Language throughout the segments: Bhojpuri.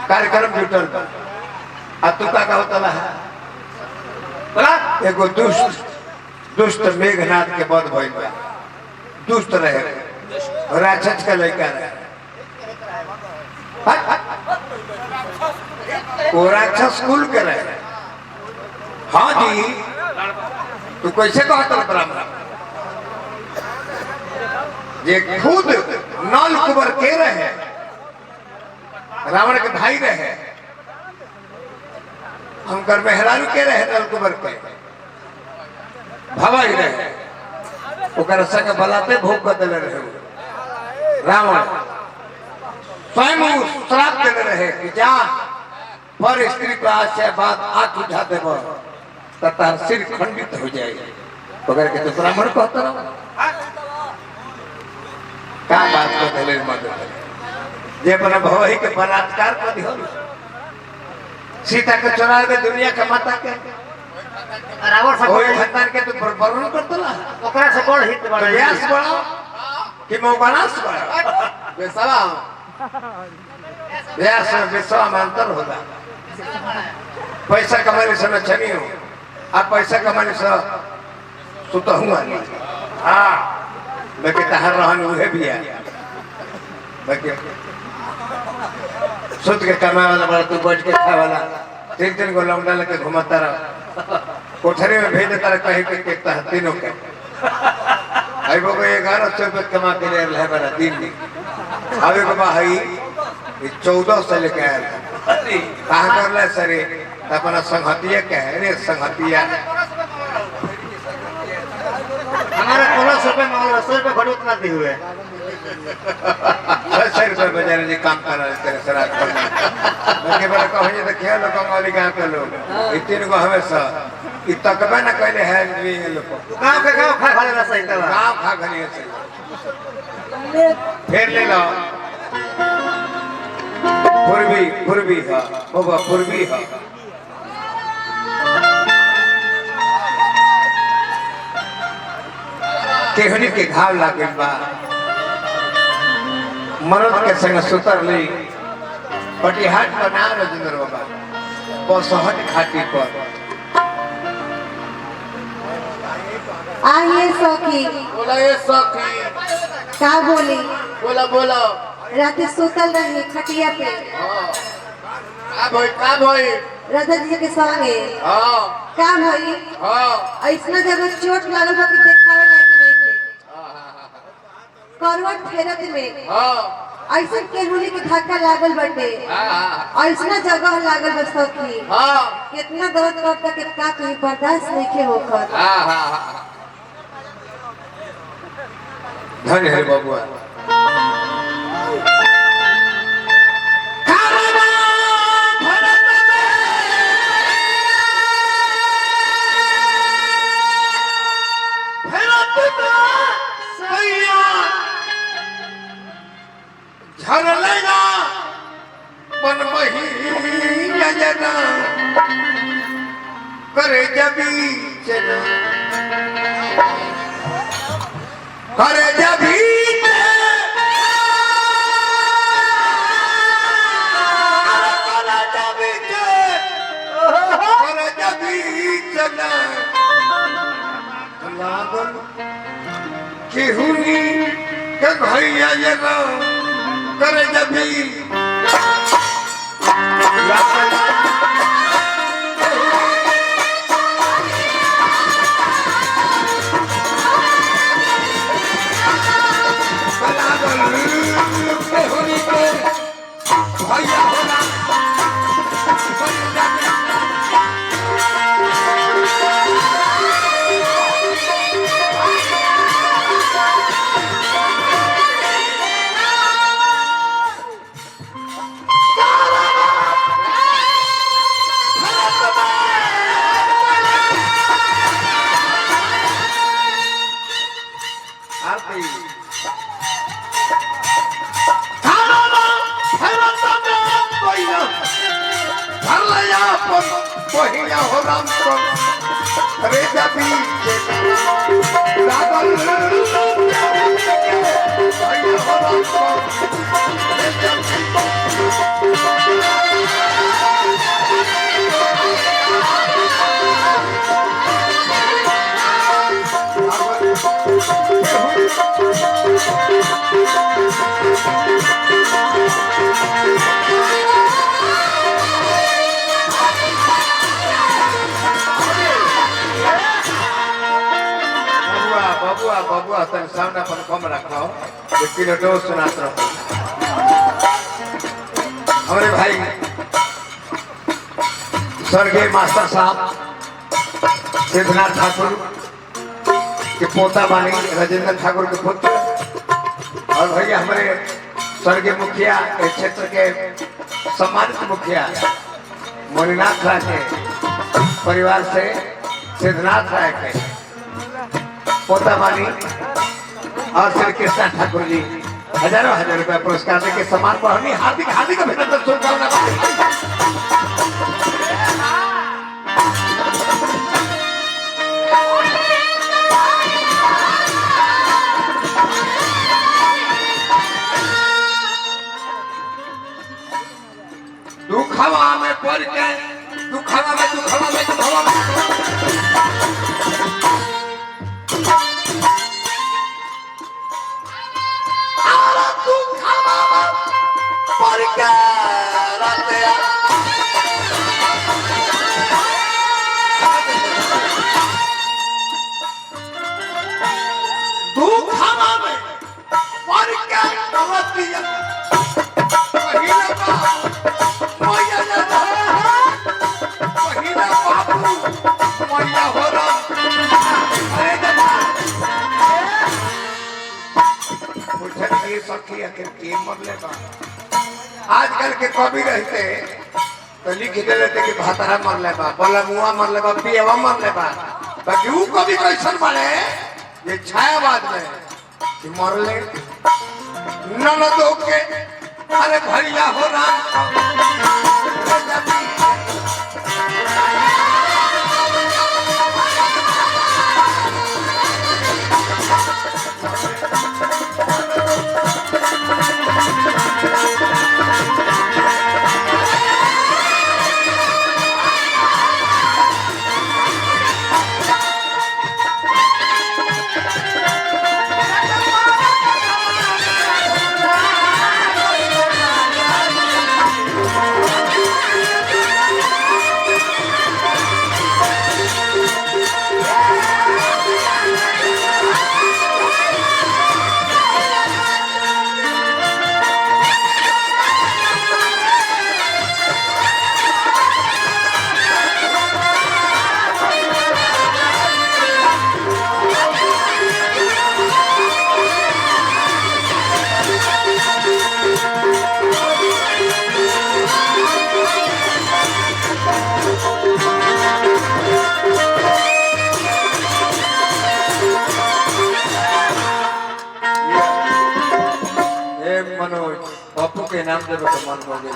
कार्यक्रम जुटल आ तू का होता है बोला एगो दुष्ट मेघनाथ के बध भइल बा दुष्ट रहे राक्षस का लड़का रहे वो राक्षस कुल के रहे। हाँ जी तू कैसे कहता ब्राह्मण ये खुद नल कुबर के रहे रावण के भाई रहे हमकर मेहरारू के रहे नल कुबर के भवाई रहे ओकर संग बलाते भोग बदले रहे रावण स्वयं श्राप देने रहे कि जा पर स्त्री को आज से बात आंख उठा देव तथा सिर खंडित हो जाएगी वगैरह के तो ब्राह्मण कहता रहो क्या बात को दिले मदद जे अपना भवही के बलात्कार कर दियो सीता के चुरा दे दुनिया के माता के रावण से कोई हत्यार के तू वर्णन करतला ओकरा से कोन हित बड़ा व्यास बड़ा कि मोगनास बड़ा बेसवा व्यास में बेसवा में अंतर होगा पैसा कमाने से मैं छनी हूँ आप पैसा कमाने से सुता हुआ नहीं हाँ मैं कहता हर रहन उहे भी है मैं सुत के कमाए वाला बड़ा तू बैठ के खा वाला तीन को लौंडा लेके घुमाता रहा कोठरी में भेज देता रहा कहीं के तीनों के आई वो 1100 रुपये कमा के ले रहे बड़ा दिन अभी को भाई 14 से लेके आया कहाँ कर ले सरे अपना संगतिया क्या है रे संगतिया हमारा 16 रुपये मांग 100 रुपये घड़ी उतना दी हुए 6 रुपये बजाने जी काम कर रहे तेरे सराज पर मैं बड़ा कहीं तो खेल लोग वाली गाँव के लोग इतने को हमेशा इतकबे न कहले है ये लोग गाँव के गाँव खा खाने ना सही तरह गाँव खा खाने सही फिर ले लो पूर्वी है बाबा पूर्वी है केहनी के घाव लागे बा मरद के संग सुतर ली पटिहाट बना राजेंद्र बाबा बसहट घाटी पर आइए सखी बोला ये सखी का बोली बोला रात सुतल रही खटिया पे का भाई राधा जी के संगे हां का भाई हां ऐसना जगह चोट लागल बा कि देखावे लायक नहीं थे करवट फेरत में हां ऐसा केहुली के धक्का लागल बाटे ऐसना जगह लागल बा सखी हां कितना दर्द करता कि का कहीं बर्दाश्त नहीं के होकर धन्य है बाबुआ झरलेगा बन मही जना करे जबी जना करे जबी करे जबी जना लागल केहुनी के भैया जना करे जबी भैया होना पहिया हो राम को रे जबी लागल पहिया हो राम को रे जबी बबुआ तन सामने अपन कम रखो 1 किलो डोज सुनात रहो। हमारे भाई स्वर्गीय मास्टर साहब सिद्धनाथ ठाकुर के पोता बानी राजेंद्र ठाकुर के पुत्र और भैया हमारे स्वर्गीय मुखिया इस क्षेत्र के सम्मानित मुखिया मोनीनाथ राय के परिवार से सिद्धनाथ राय के पोता बानी और श्री कृष्णा ठाकुर जी हजारों हजार रुपया पुरस्कार देके सम्मान पर हमें हार्दिक हार्दिक अभिनंदन शुभकामना। दुखवा में पड़ के दुखवा में आजकल के कवि रहते तो लिख देते कि भातारा मर ले बा, बोला मुआ मर ले बा, पियवा मर ले बा, बाकी वो कवि कैसन बने ये छायावाद में कि मर ले ननदों के अरे भैया हो राम पप्पू के नाम देवे तो मन हो गई।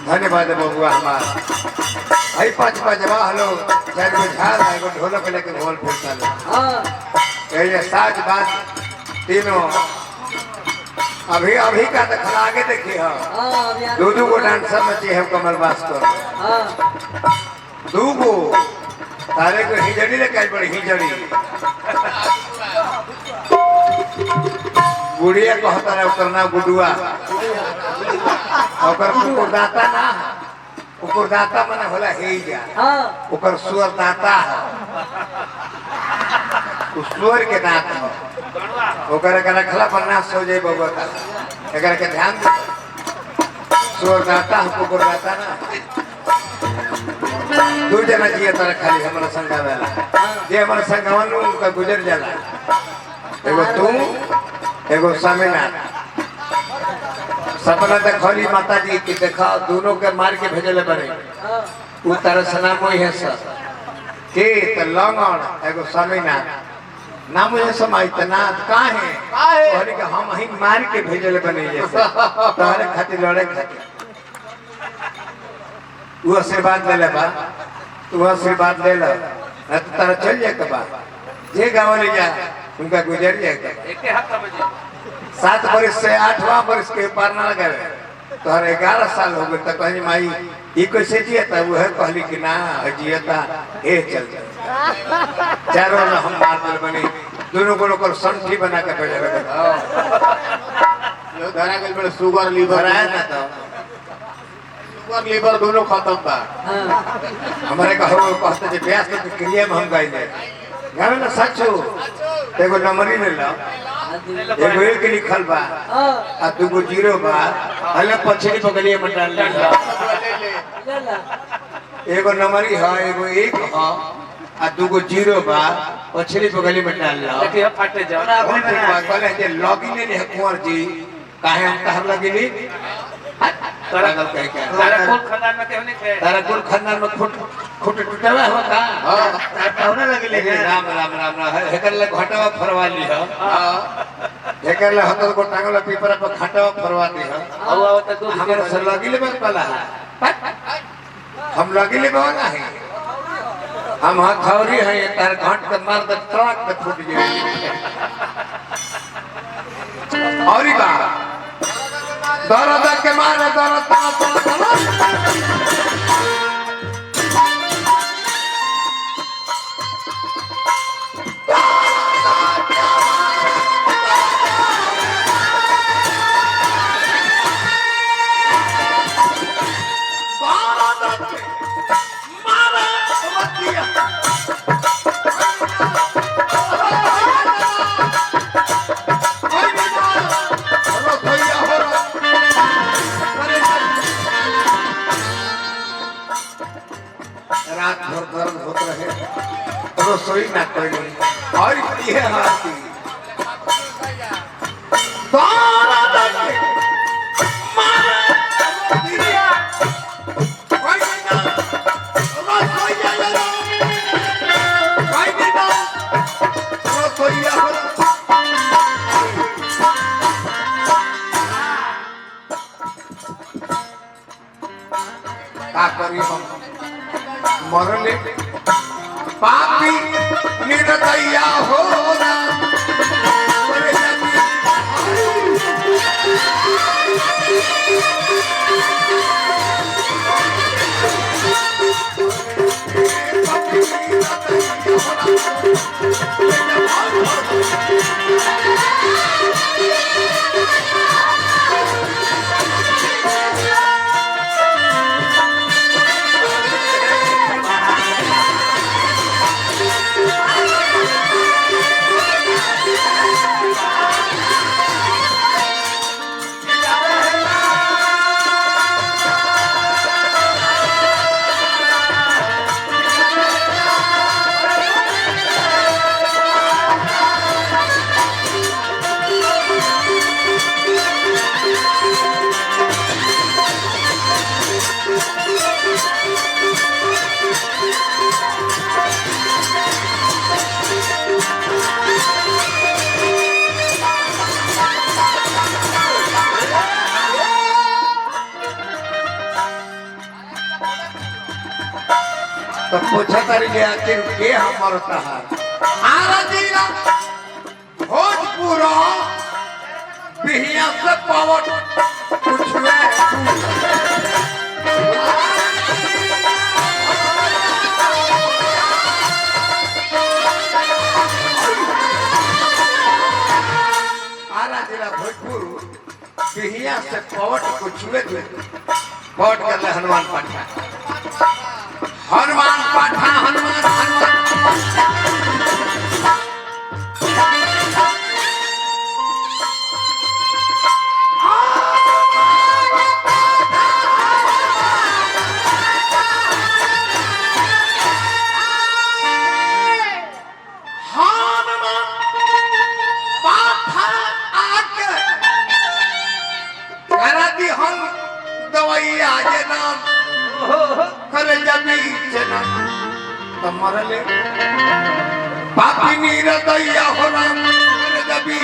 धन्यवाद बबुआ हमार भाई 5 बजवा हलो 4 गो झाल एगो ढोलक लेके ढोल फिरता ले हां ये साज बाज तीनों अभी का देखला आगे देखी हां दो गो डांसर में है कमल भास्कर हां 2 गो तारे को हिजड़ी ले काई बड़ी हिजड़ी गुड़िया कहता है ओकर नाम गुडुआ ओकर कुकुरदाता ना कुकुरदाता माने होला हेजा हां ओकर सुअर दाता है उस सुअर के दांत है ओकर के रखला पर ना सो जाए बबुआ का एकर के ध्यान दे सुअर दाता है कुकुरदाता ना 2 जना जिया तर खाली हमरा संगा वाला जे हमरा संगवन उनका गुजर जाला एगो तू एगो सामिना सपना देखली माता जी की देखा दोनों के मार के भेजले बने उ तार सना मोई है सर के त लंगड़ एगो सामिना नाम है समाई तना काहे कहली के हम ही मार के भेजले बने जैसे तोहरे खातिर लड़े खातिर वो आशीर्वाद ले ले बा तू आशीर्वाद ले ले न तो तारा चल जाए के बा जे गाँव ले जा उनका गुजर जाएगा एक हफ्ता बजे 7 वर्ष से 8वां वर्ष के पार ना लगे तो 11 साल हो गए तो कहीं माई ये कैसे जिया था वो है कहली कि ना जिया था ए चल चारों ना हम मार दल बनी दोनों को लोग संठी बना के भेज रहे लो धरा गल बड़े शुगर लीवर आया ना तो शुगर लीवर दोनों खत्म बा हमारे कहते जे ब्यास के क्रिया में हम गए गावे ना सचो एगो नंबर ही ले लो एगो एक लिखल बा आ दूगो जीरो बा हले पछली पकड़िए में डाल ले एगो नंबर ही है एगो एक है आ दूगो जीरो बा पछली पकड़ी में डाल लो देखिए फटे जाओ ना अपने कहले जे लॉगिन नहीं है कुंवर जी काहे हम कहर लगिनी तारा गल कह के तारा कुल खानदान में केहू नहीं थे तारा कुल खानदान में खुट टूटावा होता हां तारा लगे ले राम राम राम हेकर ले घटावा फरवा ली हो हेकर ले हतल को टांगला पेपर पर घटावा फरवा दी हो आओ त दो हमारे सर लगी ले पला हम लगी ले बना है हम हथौरी है तार घाट के मार दे ट्रक पे फूट गई औरी बा दर्द के मारे दर्द रात भर दर्द होता रहे रसोई ना करी और ये हाथी मरले पापी निर्दया हो तो पूछा तारी ले आखिर के मरता है आरा जिला भोजपुर बिहिया से पावट कुछवे आरा जिला भोजपुर बिहिया से पावट कुछवे पावट कर ले हनुमान पाठा हनुमान पाठा हनुमान मरले पापी नीरदया हो राम जबी